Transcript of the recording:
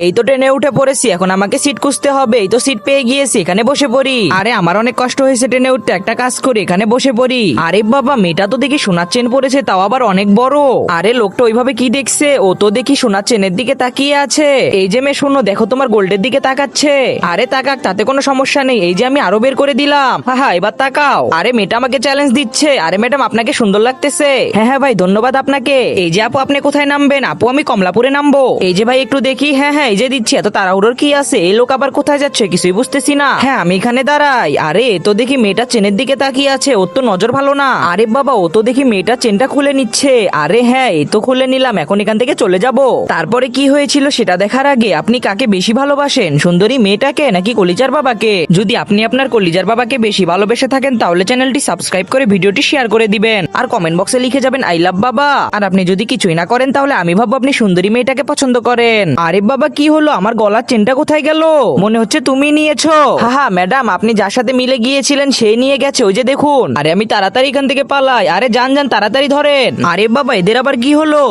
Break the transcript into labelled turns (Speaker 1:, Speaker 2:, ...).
Speaker 1: এই তো ট্রেনে উঠে পড়েছি, এখন আমাকে সিট খুঁজতে হবে। এই তো সিট পেয়ে গিয়েছি, এখানে বসে পড়ি। আরে আমার অনেক কষ্ট হয়েছে ট্রেনে উঠতে, একটা কাজ করি এখানে বসে পড়ি। আরে বাবা, মেয়েটা তো দেখি সোনার চেন পরেছে, তাও আবার অনেক বড়। আরে লোকটা ওইভাবে কি দেখছে? ও তো দেখি সোনার চেনের দিকে তাকিয়ে আছে। এই যে মেয়ে শোনো, দেখো তোমার গোল্ডের দিকে তাকাচ্ছে। আরে তাকাক, তাতে কোনো সমস্যা নেই। এই যে আমি আরো বের করে দিলাম। হ্যাঁ এবার তাকাও। আরে মেয়েটা আমাকে চ্যালেঞ্জ দিচ্ছে। আরে ম্যাডাম, আপনাকে সুন্দর লাগতেছে। হ্যাঁ হ্যাঁ ভাই, ধন্যবাদ আপনাকে। এই যে আপু, আপনি কোথায় নামবেন? আপু আমি কমলাপুরে নামবো। এই যে ভাই একটু দেখি। হ্যাঁ হ্যাঁ, এই যে দিচ্ছি। এত তাড়াহুড়োর কি আছে? এই লোক আবার কোথায় যাচ্ছে কিছুই বুঝতেছি না। হ্যাঁ আমি এখানে দাঁড়াই। আরে এ তো দেখি মেয়েটা চেনের দিকে তাকিয়ে আছে, ওর তো নজর ভালো না। আরে বাবা, ও তো দেখি মেয়েটা চেনটা খুলে নিচ্ছে। আরে হ্যাঁ, এই তো খুলে নিলাম, এখন এখান থেকে চলে যাব। তারপরে কি হয়েছিল সেটা দেখার আগে আপনি কাকে বেশি ভালোবাসেন, সুন্দরী মেয়েটাকে নাকি কলিজার বাবাকে? যদি আপনি আপনার কলিজার বাবাকে বেশি ভালোবেসে থাকেন তাহলে চ্যানেলটি সাবস্ক্রাইব করে ভিডিওটি শেয়ার করে দিবেন, আর কমেন্ট বক্সে লিখে যাবেন আই লাভ বাবা। আর আপনি যদি কিছুই না করেন তাহলে আমি ভাববো আপনি সুন্দরী মেয়েটাকে পছন্দ করেন। আরে বাবা, কি হলো? আমার গলার চেনটা কোথায় গেল? মনে হচ্ছে তুমি নিয়েছো। হ্যাঁ ম্যাডাম, আপনি যার সাথে মিলে গিয়েছিলেন সেই নিয়ে গেছে, ওই যে দেখুন। আরে আমি তাড়াতাড়ি এখান থেকে পালাই। আরে যান যান, তাড়াতাড়ি ধরেন। আরে বাবা, এদের আবার কি হলো?